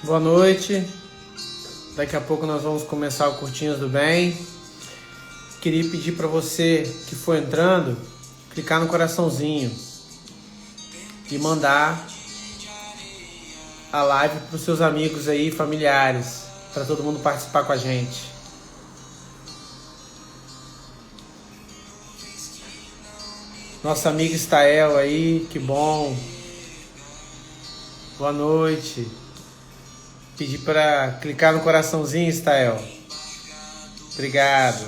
Boa noite. Daqui a pouco nós vamos começar o Curtinhos do Bem. Queria pedir para você que for entrando, clicar no coraçãozinho e mandar a live para os seus amigos aí, familiares, para todo mundo participar com a gente. Nossa amiga Estael aí, que bom. Boa noite. Pedi para clicar no coraçãozinho, Estael. Obrigado.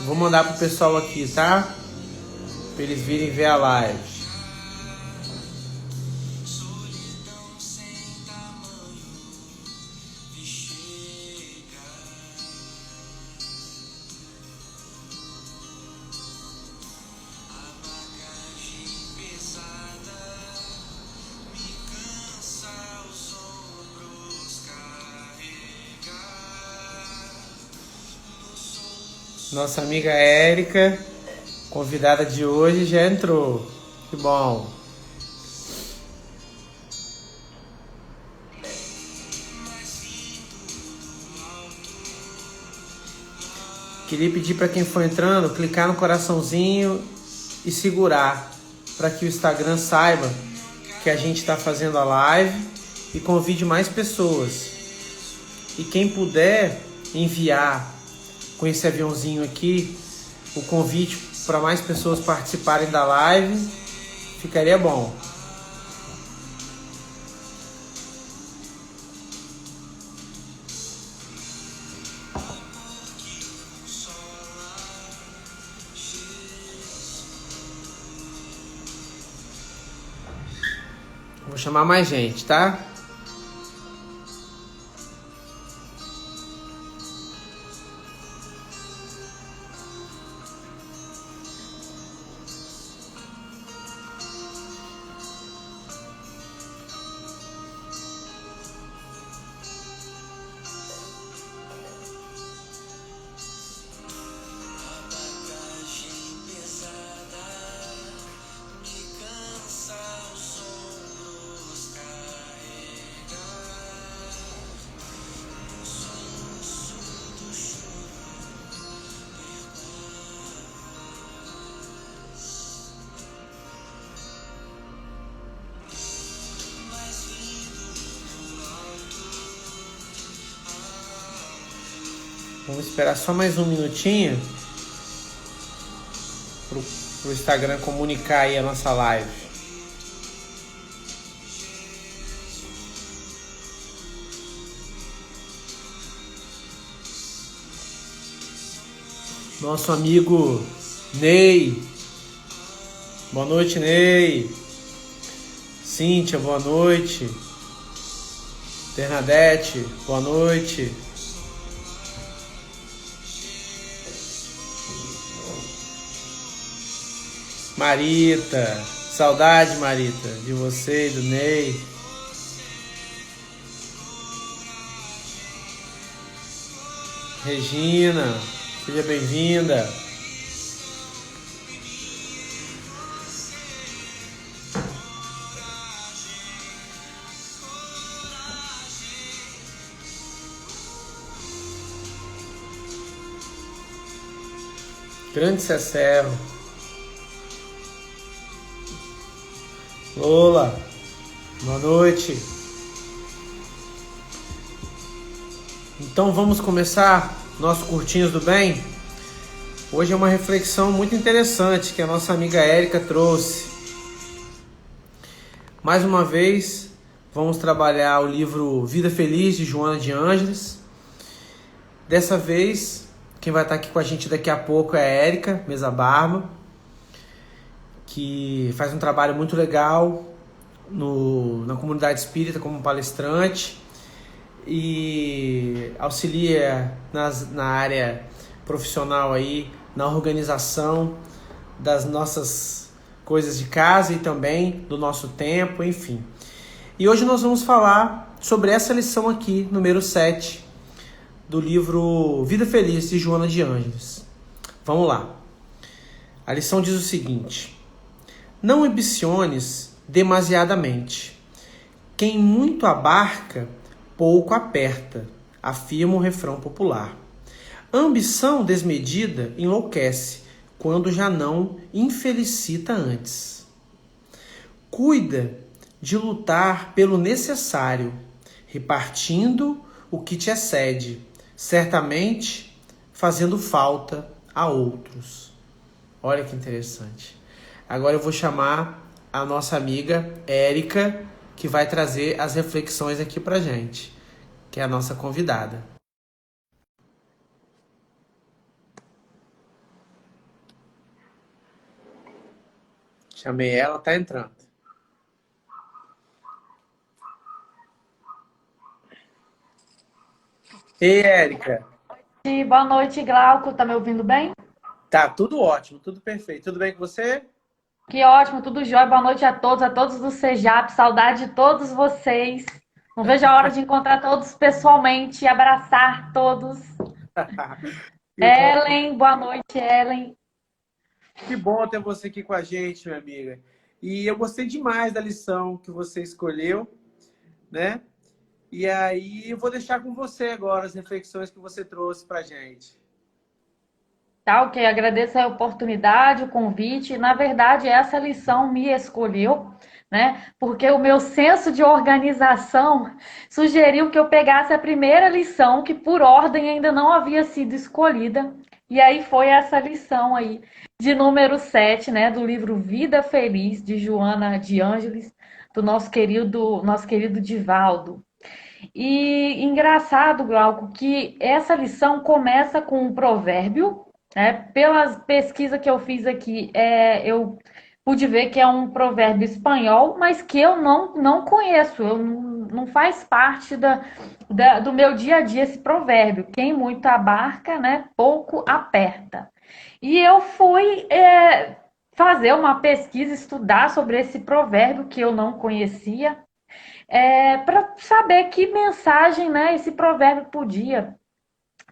Vou mandar pro pessoal aqui, tá? Para eles virem ver a live. Nossa amiga Érica, convidada de hoje, já entrou. Que bom. Queria pedir para quem for entrando, clicar no coraçãozinho e segurar, para que o Instagram saiba que a gente está fazendo a live e convide mais pessoas. E quem puder enviar com esse aviãozinho aqui o convite para mais pessoas participarem da live, ficaria bom. Vou chamar mais gente, tá? Vamos esperar só mais um minutinho pro Instagram comunicar aí a nossa live. Nosso amigo Ney. Boa noite, Ney. Cíntia, boa noite. Bernadette, boa noite. Marita, saudade, Marita, de você e do Ney. Regina, seja bem-vinda. Grande Cecero. Lola, boa noite. Então vamos começar nosso Curtinhos do Bem. Hoje é uma reflexão muito interessante que a nossa amiga Érica trouxe. Mais uma vez, vamos trabalhar o livro Vida Feliz, de Joana de Ângeles. Dessa vez, quem vai estar aqui com a gente daqui a pouco é a Érica Mesa Barba, que faz um trabalho muito legal na comunidade espírita como palestrante e auxilia na área profissional aí, na organização das nossas coisas de casa e também do nosso tempo, enfim. E hoje nós vamos falar sobre essa lição aqui, número 7, do livro Vida Feliz, de Joana de Ângeles. Vamos lá. A lição diz o seguinte: não ambiciones demasiadamente. Quem muito abarca, pouco aperta, afirma o refrão popular. A ambição desmedida enlouquece, quando já não infelicita antes. Cuida de lutar pelo necessário, repartindo o que te excede, certamente fazendo falta a outros. Olha que interessante. Agora eu vou chamar a nossa amiga Érica, que vai trazer as reflexões aqui pra gente, que é a nossa convidada. Chamei ela, tá entrando. Ei, Érica. E boa noite, Glauco. Tá me ouvindo bem? Tá tudo ótimo, tudo perfeito. Tudo bem com você? Que ótimo, tudo jóia. Boa noite a todos do Sejap. Saudade de todos vocês. Não vejo a hora de encontrar todos pessoalmente e abraçar todos. Que bom, Ellen, boa noite, Ellen. que bom ter você aqui com a gente, minha amiga. E eu gostei demais da lição que você escolheu, né? E aí eu vou deixar com você agora as reflexões que você trouxe pra gente. Tá, ok. Agradeço a oportunidade, o convite. Na verdade, essa lição me escolheu, né? Porque o meu senso de organização sugeriu que eu pegasse a primeira lição, que por ordem ainda não havia sido escolhida. E aí foi essa lição aí, de número 7, né? Do livro Vida Feliz, de Joana de Ângeles, do nosso querido Divaldo. E engraçado, Glauco, que essa lição começa com um provérbio, né? Pelas pesquisas que eu fiz aqui, eu pude ver que é um provérbio espanhol, mas que eu não conheço, não faz parte do meu dia a dia esse provérbio. Quem muito abarca, né, pouco aperta. E eu fui fazer uma pesquisa, estudar sobre esse provérbio que eu não conhecia, para saber que mensagem, né, esse provérbio podia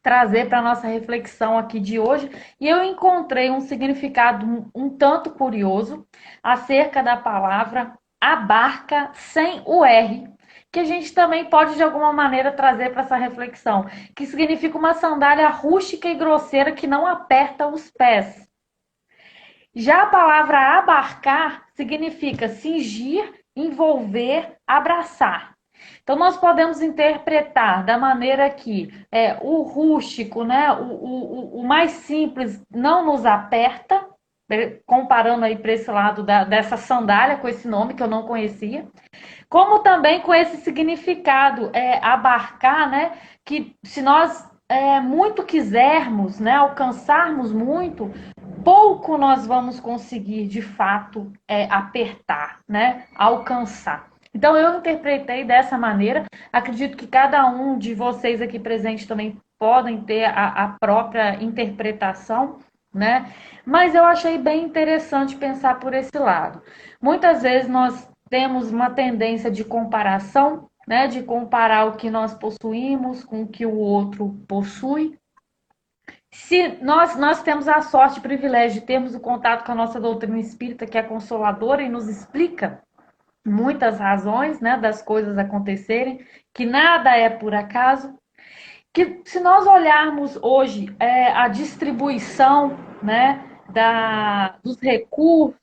trazer para a nossa reflexão aqui de hoje. E eu encontrei um significado um tanto curioso acerca da palavra abarca sem o R, que a gente também pode de alguma maneira trazer para essa reflexão, que significa uma sandália rústica e grosseira que não aperta os pés. Já a palavra abarcar significa cingir, envolver, abraçar. Então, nós podemos interpretar da maneira que o rústico, né, o mais simples, não nos aperta, comparando aí para esse lado dessa sandália com esse nome que eu não conhecia, como também com esse significado, abarcar, né, que se nós muito quisermos, né, alcançarmos muito, pouco nós vamos conseguir de fato apertar, né, alcançar. Então eu interpretei dessa maneira. Acredito que cada um de vocês aqui presentes também podem ter a própria interpretação, né? Mas eu achei bem interessante pensar por esse lado. Muitas vezes nós temos uma tendência de comparação, né? De comparar o que nós possuímos com o que o outro possui. Se nós temos a sorte e o privilégio de termos o contato com a nossa doutrina espírita, que é consoladora e nos explica muitas razões, né, das coisas acontecerem, que nada é por acaso, que se nós olharmos hoje a distribuição, né, dos recursos,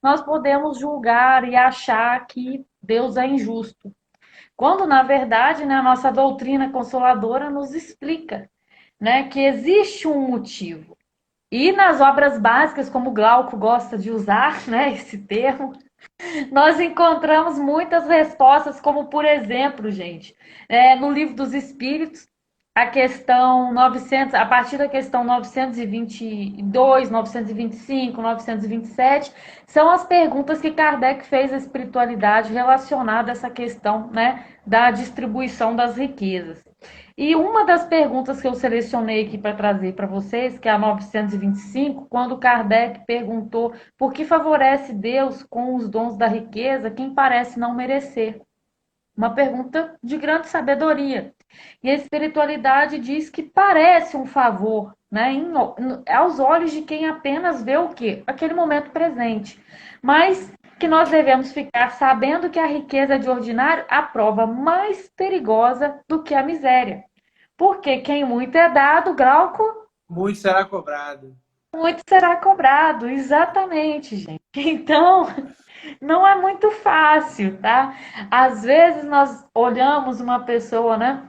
nós podemos julgar e achar que Deus é injusto. Quando, na verdade, né, a nossa doutrina consoladora nos explica, né, que existe um motivo. E nas obras básicas, como Glauco gosta de usar, né, esse termo, nós encontramos muitas respostas, como por exemplo, gente, no Livro dos Espíritos, a questão 900, a partir da questão 922, 925, 927, são as perguntas que Kardec fez à espiritualidade relacionada a essa questão, né, da distribuição das riquezas. E uma das perguntas que eu selecionei aqui para trazer para vocês, que é a 925, quando Kardec perguntou por que favorece Deus com os dons da riqueza quem parece não merecer. Uma pergunta de grande sabedoria. E a espiritualidade diz que parece um favor, né, aos olhos de quem apenas vê o quê? Aquele momento presente. Mas que nós devemos ficar sabendo que a riqueza de ordinário é a prova mais perigosa do que a miséria. Porque quem muito é dado, Glauco, Muito será cobrado. muito será cobrado. Exatamente, gente. Então, não é muito fácil, tá? Às vezes nós olhamos uma pessoa, né,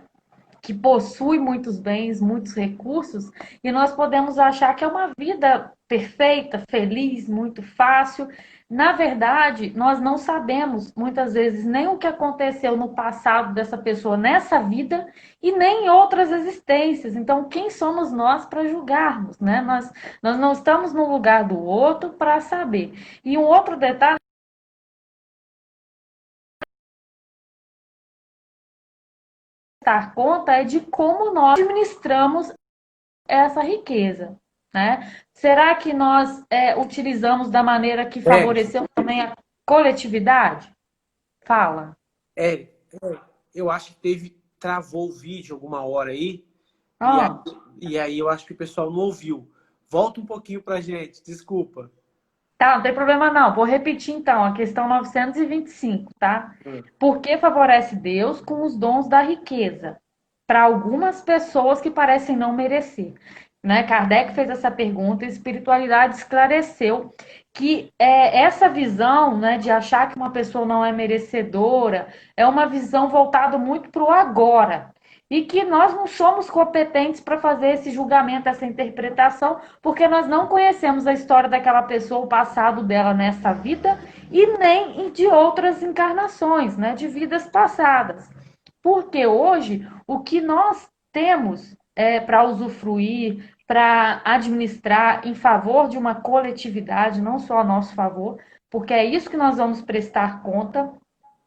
que possui muitos bens, muitos recursos, e nós podemos achar que é uma vida perfeita, feliz, muito fácil. Na verdade, nós não sabemos muitas vezes nem o que aconteceu no passado dessa pessoa nessa vida e nem em outras existências. Então, quem somos nós para julgarmos, né? Nós não estamos no lugar do outro para saber. E um outro detalhe, dar conta é de como nós administramos essa riqueza, né? Será que nós utilizamos da maneira que É, favoreceu também a coletividade? Fala. é, eu acho que travou o vídeo alguma hora aí, e aí, Ah, e aí eu acho que o pessoal não ouviu. Volta um pouquinho pra gente, desculpa. tá, não tem problema não. Vou repetir então a questão 925, tá? Hum. Por que favorece Deus com os dons da riqueza para algumas pessoas que parecem não merecer? Né? Kardec fez essa pergunta e a espiritualidade esclareceu que essa visão, né, de achar que uma pessoa não é merecedora é uma visão voltada muito para o agora. E que nós não somos competentes para fazer esse julgamento, essa interpretação, porque nós não conhecemos a história daquela pessoa, o passado dela nessa vida e nem de outras encarnações, né, de vidas passadas. Porque hoje o que nós temos para usufruir, para administrar em favor de uma coletividade, não só a nosso favor, porque é isso que nós vamos prestar conta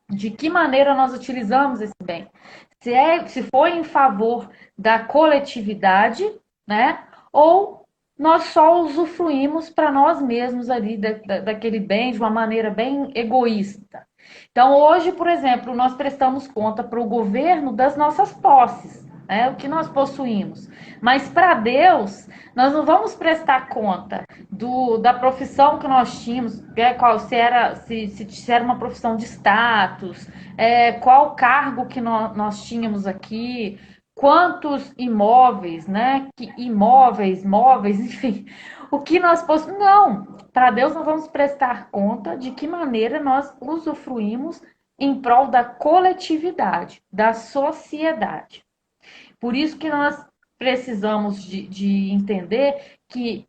de que maneira nós utilizamos esse bem. Se foi em favor da coletividade, né? Ou nós só usufruímos para nós mesmos ali daquele bem de uma maneira bem egoísta. Então, hoje, por exemplo, nós prestamos conta para o governo das nossas posses, né, o que nós possuímos. Mas para Deus, nós não vamos prestar conta da profissão que nós tínhamos, se era uma profissão de status, qual cargo que nós tínhamos aqui, quantos imóveis, né? Que imóveis, móveis, enfim, o que nós possuímos. Não, para Deus nós vamos prestar conta de que maneira nós usufruímos em prol da coletividade, da sociedade. Por isso que nós precisamos de entender que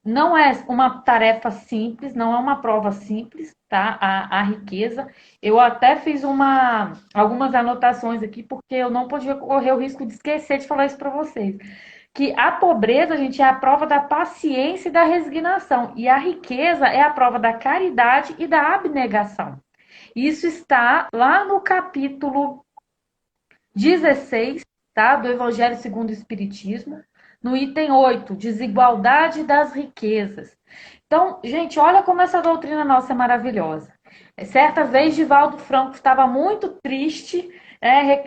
não é uma tarefa simples, não é uma prova simples, tá? A riqueza. Eu até fiz algumas anotações aqui, porque eu não podia correr o risco de esquecer de falar isso para vocês. Que a pobreza, gente, é a prova da paciência e da resignação. E a riqueza é a prova da caridade e da abnegação. Isso está lá no capítulo 16, tá? Do Evangelho segundo o Espiritismo, no item 8, desigualdade das riquezas. Então, gente, olha como essa doutrina nossa é maravilhosa. Certa vez, Divaldo Franco estava muito triste,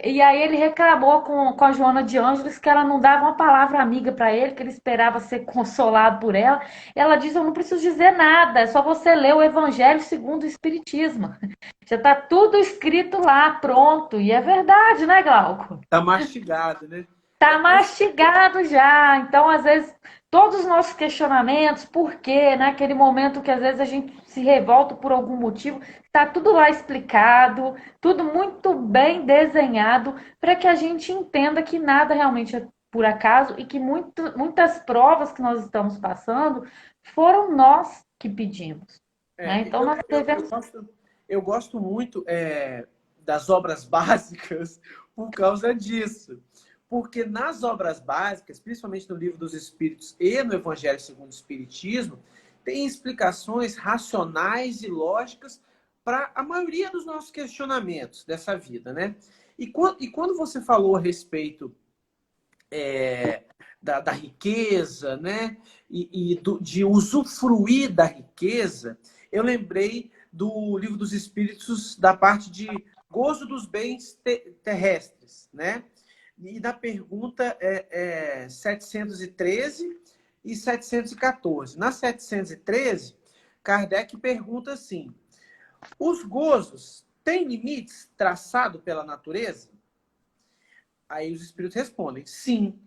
e aí ele reclamou com a Joana de Ângeles que ela não dava uma palavra amiga para ele, que ele esperava ser consolado por ela. Ela diz: eu não preciso dizer nada, é só você ler o Evangelho segundo o Espiritismo. Já está tudo escrito lá, pronto. E é verdade, né, Glauco? Tá mastigado, né? Tá mastigado já. Então, às vezes, todos os nossos questionamentos, por quê, naquele momento que às vezes a gente se revolta por algum motivo, tá tudo lá explicado, tudo muito bem desenhado, para que a gente entenda que nada realmente é por acaso e que muitas provas que nós estamos passando foram nós que pedimos. Né? Então, nós devemos. Eu gosto muito das obras básicas por causa disso. Porque nas obras básicas, principalmente no Livro dos Espíritos e no Evangelho segundo o Espiritismo, tem explicações racionais e lógicas para a maioria dos nossos questionamentos dessa vida, né? E quando você falou a respeito da riqueza, né? De usufruir da riqueza, eu lembrei do Livro dos Espíritos da parte de gozo dos bens terrestres, né? E na pergunta 713 e 714. Na 713, Kardec pergunta assim: os gozos têm limites traçados pela natureza? Aí os espíritos respondem: sim,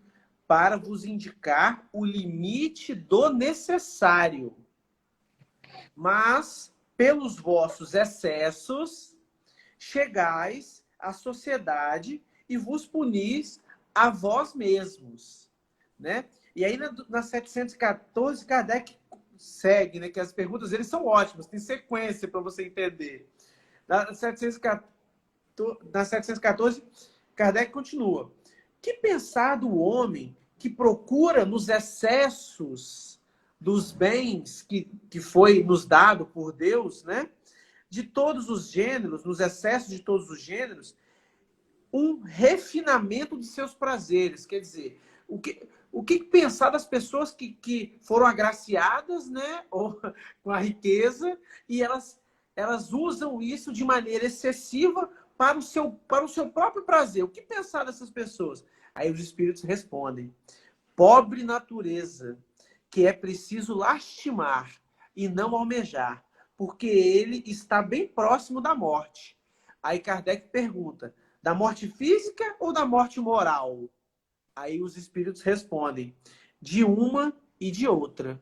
para vos indicar o limite do necessário. Mas, pelos vossos excessos, chegais à sociedade e vos punis a vós mesmos. Né? E aí, na 714, Kardec segue, né, que as perguntas eles são ótimas, tem sequência para você entender. Na 714, Kardec continua: que pensar do homem que procura nos excessos dos bens que foi nos dado por Deus, né? De todos os gêneros, nos excessos de todos os gêneros, um refinamento de seus prazeres. Quer dizer, o que pensar das pessoas que foram agraciadas, né? Ou, com a riqueza, e elas usam isso de maneira excessiva para o seu próprio prazer. O que pensar dessas pessoas? Aí os espíritos respondem: pobre natureza, que é preciso lastimar e não almejar, porque ele está bem próximo da morte. Aí Kardec pergunta: da morte física ou da morte moral? Aí os espíritos respondem: de uma e de outra.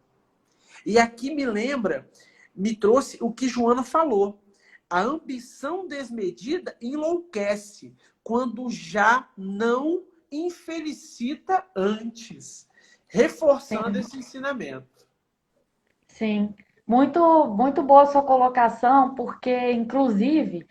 E aqui me trouxe o que Joana falou. A ambição desmedida enlouquece quando já não infelicita antes, reforçando Sim. esse ensinamento. Sim, muito, muito boa sua colocação, porque, inclusive,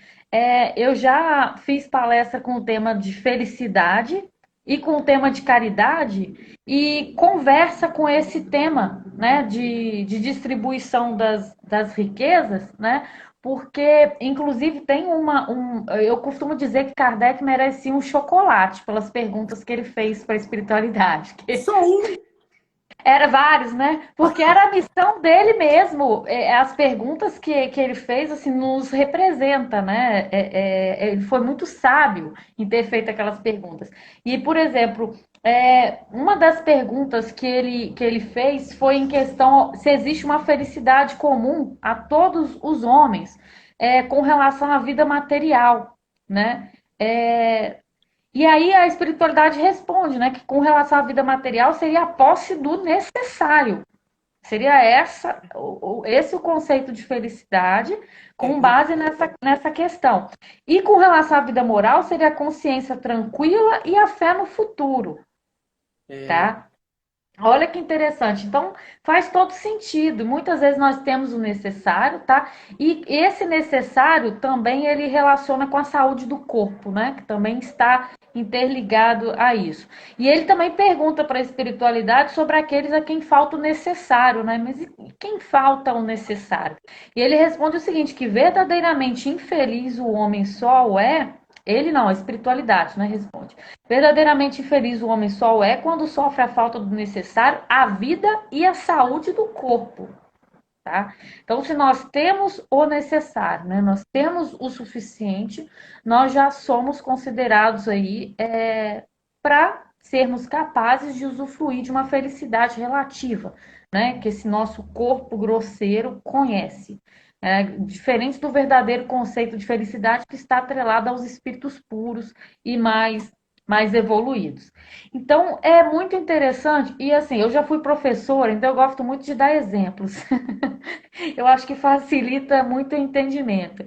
eu já fiz palestra com o tema de felicidade e com o tema de caridade, e conversa com esse tema, né, de distribuição das riquezas, né, porque, inclusive, tem eu costumo dizer que Kardec merecia um chocolate pelas perguntas que ele fez para a espiritualidade. Só um. Era vários, né? Porque era a missão dele mesmo. As perguntas que ele fez, assim, nos representa, né? Ele foi muito sábio em ter feito aquelas perguntas. E, por exemplo, uma das perguntas que ele fez foi em questão se existe uma felicidade comum a todos os homens com relação à vida material, né? E aí a espiritualidade responde, né, que com relação à vida material seria a posse do necessário. Seria esse o conceito de felicidade com base nessa questão. E com relação à vida moral seria a consciência tranquila e a fé no futuro, É, tá? Olha que interessante. Então, faz todo sentido. Muitas vezes nós temos o necessário, tá? E esse necessário também ele relaciona com a saúde do corpo, né? Que também está interligado a isso. E ele também pergunta para a espiritualidade sobre aqueles a quem falta o necessário, né? Mas e quem falta o necessário? E ele responde o seguinte, que verdadeiramente infeliz o homem só o é, ele não, a espiritualidade, né? Responde. Verdadeiramente infeliz o homem só é quando sofre a falta do necessário, a vida e a saúde do corpo. Tá? Então, se nós temos o necessário, né, nós temos o suficiente, nós já somos considerados aí para sermos capazes de usufruir de uma felicidade relativa, né, que esse nosso corpo grosseiro conhece. Diferente do verdadeiro conceito de felicidade que está atrelado aos espíritos puros e mais evoluídos. Então, é muito interessante, e assim, eu já fui professora, então eu gosto muito de dar exemplos. Eu acho que facilita muito o entendimento.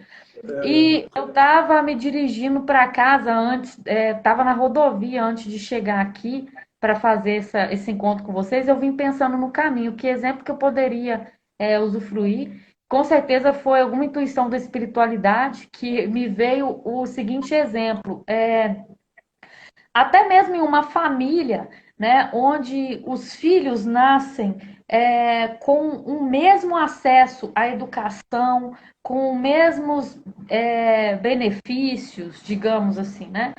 E eu estava me dirigindo para casa antes, estava na rodovia antes de chegar aqui para fazer esse encontro com vocês. Eu vim pensando no caminho, que exemplo que eu poderia usufruir. Com certeza foi alguma intuição da espiritualidade que me veio o seguinte exemplo. Até mesmo em uma família, né, onde os filhos nascem com o mesmo acesso à educação, com os mesmos benefícios, digamos assim, né?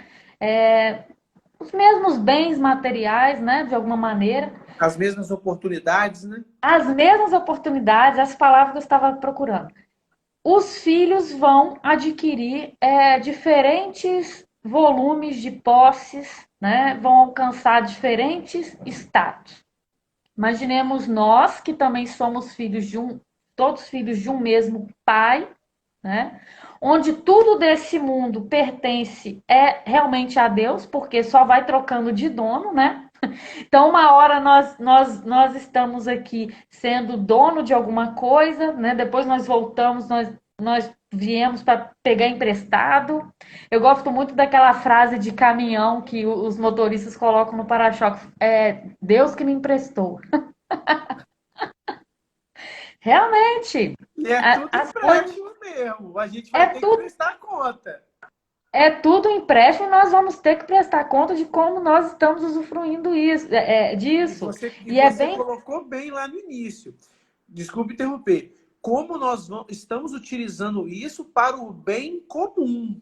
Os mesmos bens materiais, né, de alguma maneira, as mesmas oportunidades, né? as mesmas oportunidades, as palavras que eu estava procurando. Os filhos vão adquirir diferentes volumes de posses, né? Vão alcançar diferentes status. Imaginemos nós, que também somos filhos de um todos filhos de um mesmo pai, né? Onde tudo desse mundo pertence realmente a Deus, porque só vai trocando de dono, né? Então, uma hora nós estamos aqui sendo dono de alguma coisa, né? Depois nós voltamos, nós viemos para pegar emprestado. Eu gosto muito daquela frase de caminhão que os motoristas colocam no para-choque: é Deus que me emprestou. Realmente, E é tudo as coisas empréstimo mesmo. A gente vai é ter que tudo prestar conta. É tudo empréstimo e nós vamos ter que prestar conta de como nós estamos usufruindo E disso. você, e E é você bem, colocou bem lá no início. Desculpe interromper. Como estamos utilizando isso para o bem comum.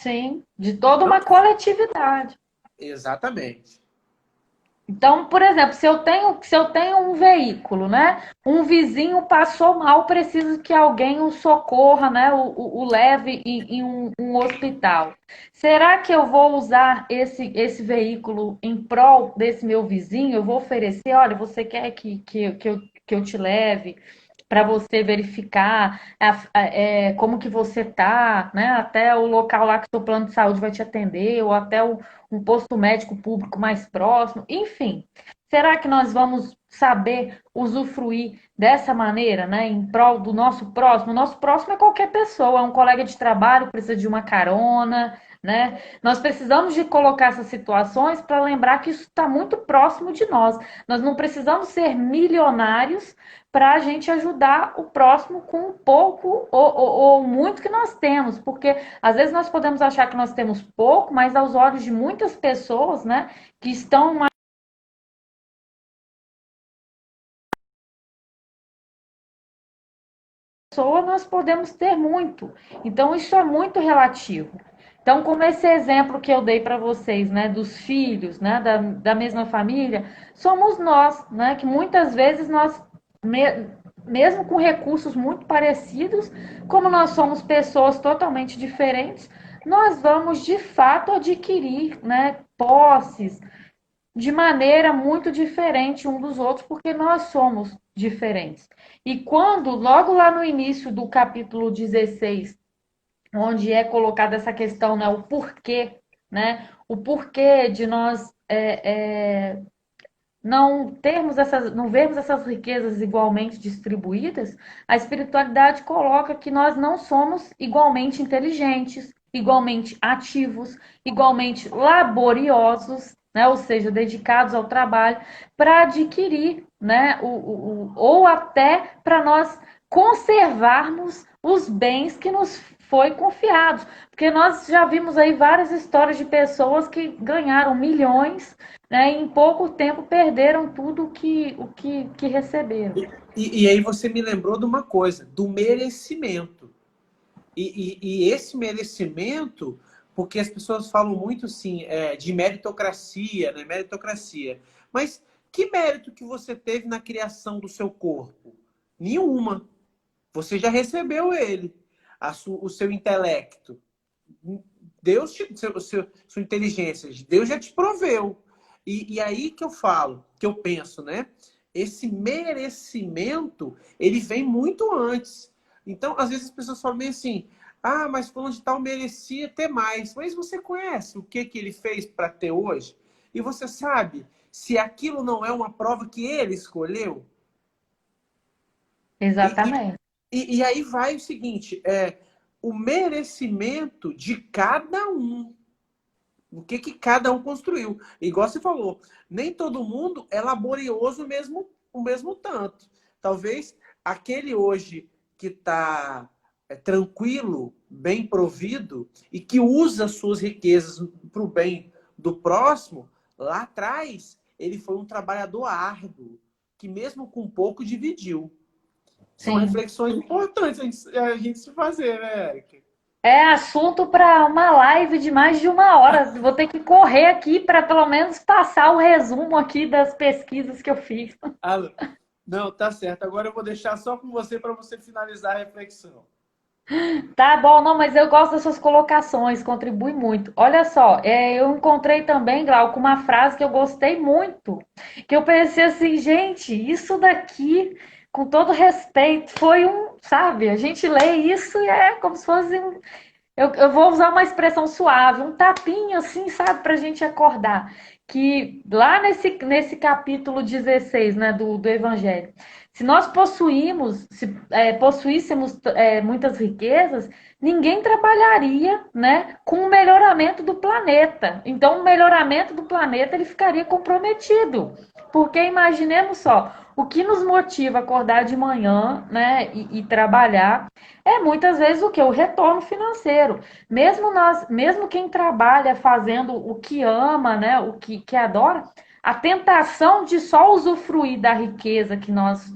sim, de toda Não, uma coletividade. exatamente. Então, por exemplo, se eu tenho um veículo, né? Um vizinho passou mal, preciso que alguém o socorra, né? O leve em um hospital. Será que eu vou usar esse veículo em prol desse meu vizinho? Eu vou oferecer, olha, você quer que eu te leve para você verificar como que você tá, né? Até o local lá que o seu plano de saúde vai te atender, ou até um posto médico público mais próximo, enfim. Será que nós vamos saber usufruir dessa maneira, né, em prol do nosso próximo? O nosso próximo é qualquer pessoa, é um colega de trabalho, precisa de uma carona, né? Nós precisamos de colocar essas situações para lembrar que isso está muito próximo de nós. Nós não precisamos ser milionários para a gente ajudar o próximo com um pouco ou muito que nós temos, porque às vezes nós podemos achar que nós temos pouco, mas aos olhos de muitas pessoas, né, que estão uma pessoa, nós podemos ter muito. Então isso é muito relativo. Então, como esse exemplo que eu dei para vocês, né, dos filhos, né, da mesma família, somos nós, né, que muitas vezes mesmo com recursos muito parecidos, como nós somos pessoas totalmente diferentes, nós vamos de fato adquirir, né, posses, de maneira muito diferente um dos outros, porque nós somos diferentes. E quando, logo lá no início do capítulo 16, onde é colocada essa questão, né, o porquê, né, o porquê de nós não vermos essas riquezas igualmente distribuídas, a espiritualidade coloca que nós não somos igualmente inteligentes, igualmente ativos, igualmente laboriosos, né? Ou seja, dedicados ao trabalho, para adquirir, né? Ou até para nós conservarmos os bens que nos foi confiados. Porque nós já vimos aí várias histórias de pessoas que ganharam milhões, né, e em pouco tempo perderam tudo que receberam. E aí você me lembrou de uma coisa, do merecimento. E esse merecimento, porque as pessoas falam muito assim, de meritocracia, né? Meritocracia. Mas que mérito que você teve na criação do seu corpo? Nenhuma. Você já recebeu ele, o seu intelecto. Deus sua inteligência, Deus já te proveu. E aí que eu falo, que eu penso, né? Esse merecimento, ele vem muito antes. Então, às vezes as pessoas falam bem assim, ah, mas fulano de tal merecia ter mais. Mas você conhece o que ele fez para ter hoje? E você sabe se aquilo não é uma prova que ele escolheu? E, Exatamente. e aí vai o seguinte, o merecimento de cada um. O que cada um construiu. Igual você falou, nem todo mundo é laborioso o mesmo tanto. Talvez aquele hoje que está tranquilo, bem provido e que usa suas riquezas para o bem do próximo, lá atrás ele foi um trabalhador árduo, que mesmo com pouco dividiu. São Sim. reflexões importantes a gente se fazer, né, Eric? É assunto para uma live de mais de uma hora. Vou ter que correr aqui para pelo menos passar o resumo aqui das pesquisas que eu fiz. Alô. Não, tá certo. Agora eu vou deixar só com você para você finalizar a reflexão. Tá bom, não, mas eu gosto das suas colocações, contribui muito. Olha só, eu encontrei também, Glauco, uma frase que eu gostei muito, que eu pensei assim, gente, isso daqui com todo respeito, foi sabe, a gente lê isso e é como se fosse eu vou usar uma expressão suave, um tapinho assim, sabe, para a gente acordar. Que lá nesse capítulo 16, né, do Evangelho, se nós possuíssemos muitas riquezas, ninguém trabalharia, né, com o melhoramento do planeta. Então, o melhoramento do planeta ele ficaria comprometido. Porque imaginemos só, o que nos motiva a acordar de manhã, né, e trabalhar é muitas vezes o que? O retorno financeiro. Mesmo quem trabalha fazendo o que ama, né, o que adora, a tentação de só usufruir da riqueza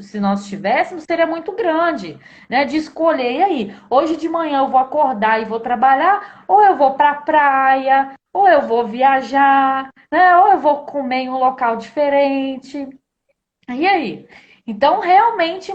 se nós tivéssemos, seria muito grande, né? De escolher, e aí, hoje de manhã eu vou acordar e vou trabalhar, ou eu vou para a praia, ou eu vou viajar, né? Ou eu vou comer em um local diferente. E aí? Então, realmente,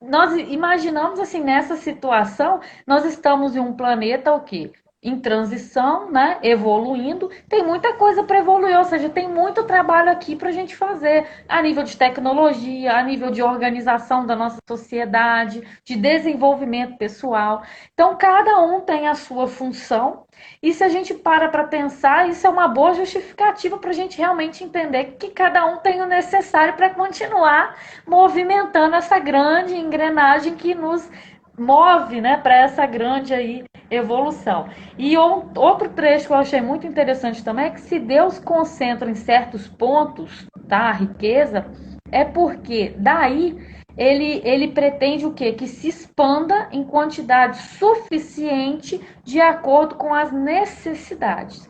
nós imaginamos assim, nessa situação, nós estamos em um planeta o quê? Em transição, né? Evoluindo, tem muita coisa para evoluir, ou seja, tem muito trabalho aqui para a gente fazer a nível de tecnologia, a nível de organização da nossa sociedade, de desenvolvimento pessoal. Então, cada um tem a sua função, e se a gente para pensar, isso é uma boa justificativa para a gente realmente entender que cada um tem o necessário para continuar movimentando essa grande engrenagem que nos move, né, para essa grande aí evolução. E outro trecho que eu achei muito interessante também é que se Deus concentra em certos pontos, tá, a riqueza, é porque daí ele pretende o quê? Que se expanda em quantidade suficiente de acordo com as necessidades.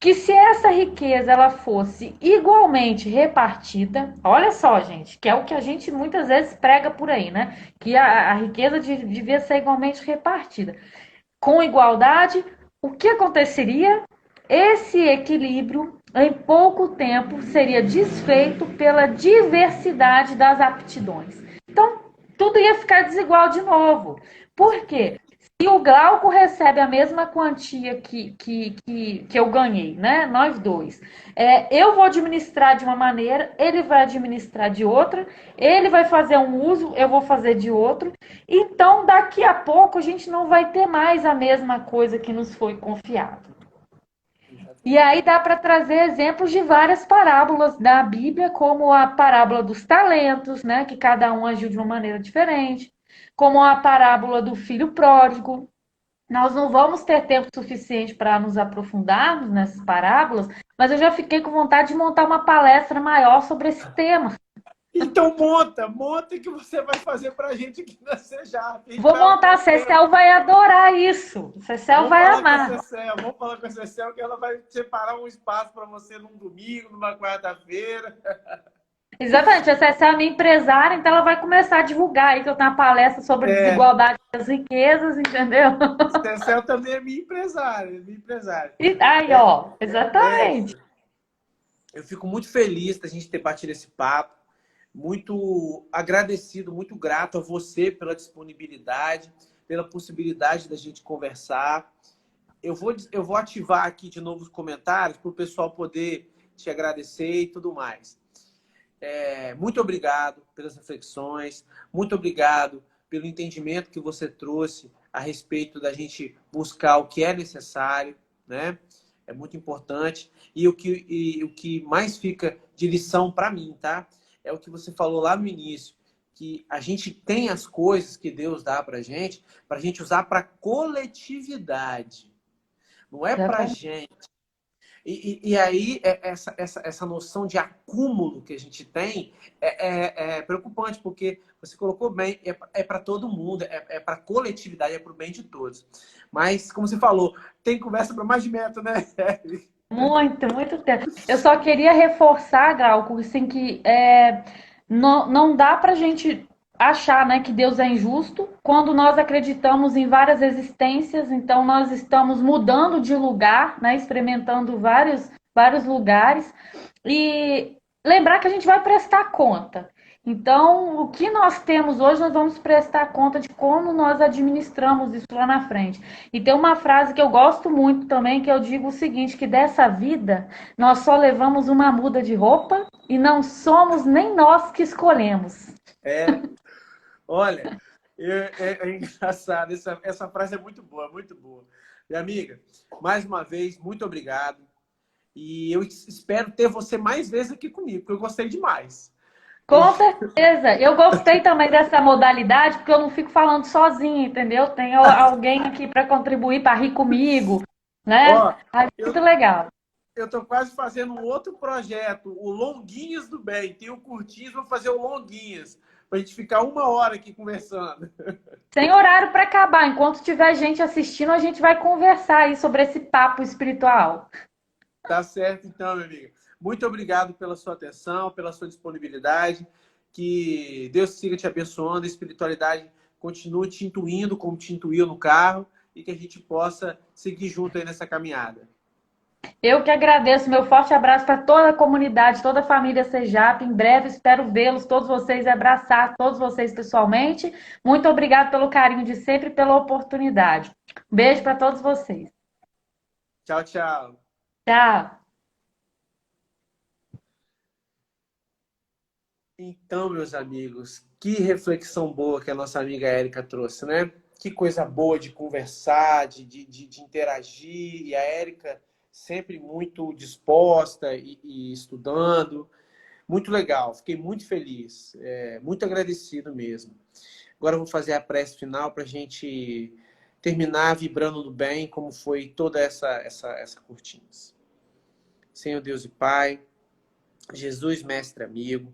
Que se essa riqueza ela fosse igualmente repartida, olha só, gente, que é o que a gente muitas vezes prega por aí, né? Que a riqueza devia ser igualmente repartida. Com igualdade, o que aconteceria? Esse equilíbrio, em pouco tempo, seria desfeito pela diversidade das aptidões. Então, tudo ia ficar desigual de novo. Por quê? Se o Glauco recebe a mesma quantia que eu ganhei, né? Nós dois. Eu vou administrar de uma maneira, ele vai administrar de outra, ele vai fazer um uso, eu vou fazer de outro. Então, daqui a pouco, a gente não vai ter mais a mesma coisa que nos foi confiado. E aí dá para trazer exemplos de várias parábolas da Bíblia, como a parábola dos talentos, né, que cada um agiu de uma maneira diferente, como a parábola do filho pródigo. Nós não vamos ter tempo suficiente para nos aprofundarmos nessas parábolas, mas eu já fiquei com vontade de montar uma palestra maior sobre esse tema. Então monta que você vai fazer para a gente aqui na Sejap. Vou montar, a Cecel vai adorar isso. Cecel vai amar. Vamos falar com a Cecel que ela vai separar um espaço para você num domingo, numa quarta-feira. Exatamente, a Cecel é minha empresária, então ela vai começar a divulgar aí que eu tenho uma palestra sobre desigualdade das riquezas, entendeu? A Cecel também é minha empresária, E aí, ó, exatamente. Eu fico muito feliz da gente ter batido esse papo, muito agradecido, muito grato a você pela disponibilidade, pela possibilidade da gente conversar. Eu vou ativar aqui de novo os comentários para o pessoal poder te agradecer e tudo mais. Muito obrigado pelas reflexões, muito obrigado pelo entendimento que você trouxe a respeito da gente buscar o que é necessário, né? É muito importante. E o que mais fica de lição para mim, tá? É o que você falou lá no início, que a gente tem as coisas que Deus dá para gente usar para coletividade. Não é para gente. E aí, essa noção de acúmulo que a gente tem é preocupante, porque você colocou bem, é para todo mundo, é para a coletividade, é para o bem de todos. Mas, como você falou, tem conversa para mais de metro, né? Muito tempo. Eu só queria reforçar, Glauco, assim, que não dá para a gente achar, né, que Deus é injusto quando nós acreditamos em várias existências, então nós estamos mudando de lugar, né, experimentando vários lugares e lembrar que a gente vai prestar conta. Então, o que nós temos hoje, nós vamos prestar conta de como nós administramos isso lá na frente. E tem uma frase que eu gosto muito também, que eu digo o seguinte, que dessa vida, nós só levamos uma muda de roupa e não somos nem nós que escolhemos. Olha, é engraçado. Essa frase é muito boa, muito boa. Minha amiga, mais uma vez, muito obrigado. E eu espero ter você mais vezes aqui comigo, porque eu gostei demais. Com certeza. Eu gostei também dessa modalidade, porque eu não fico falando sozinha, entendeu? Tem alguém aqui para contribuir, para rir comigo, né? Ó, Aí, eu, muito legal. eu tô quase fazendo um outro projeto, o Longuinhas do Bem. Tem o Curtinhas, vou fazer o Longuinhas, pra gente ficar 1 hora aqui conversando. Sem horário para acabar. Enquanto tiver gente assistindo, a gente vai conversar aí sobre esse papo espiritual. Tá certo, então, minha amiga. Muito obrigado pela sua atenção, pela sua disponibilidade. Que Deus siga te abençoando, a espiritualidade continue te intuindo como te intuiu no carro e que a gente possa seguir junto aí nessa caminhada. Eu que agradeço, meu forte abraço para toda a comunidade, toda a família Sejap. Em breve espero vê-los, todos vocês, e abraçar todos vocês pessoalmente. Muito obrigado pelo carinho de sempre e pela oportunidade. Beijo para todos vocês. Tchau, tchau. Tchau. Então, meus amigos, que reflexão boa que a nossa amiga Érica trouxe, né? Que coisa boa de conversar, de interagir. E a Érica sempre muito disposta e estudando. Muito legal, fiquei muito feliz, muito agradecido mesmo. Agora eu vou fazer a prece final para a gente terminar vibrando do bem, como foi toda essa cortinas. Senhor Deus e Pai, Jesus, mestre amigo,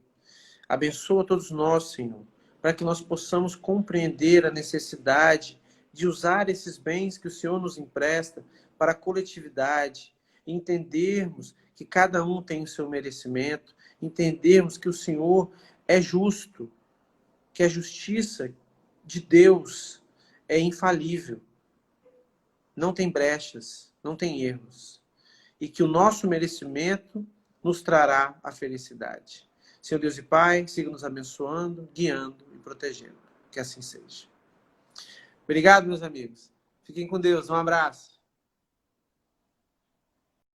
abençoa todos nós, Senhor, para que nós possamos compreender a necessidade de usar esses bens que o Senhor nos empresta para a coletividade, entendermos que cada um tem o seu merecimento, entendermos que o Senhor é justo, que a justiça de Deus é infalível, não tem brechas, não tem erros, e que o nosso merecimento nos trará a felicidade. Senhor Deus e Pai, siga nos abençoando, guiando e protegendo. Que assim seja. Obrigado, meus amigos. Fiquem com Deus. Um abraço.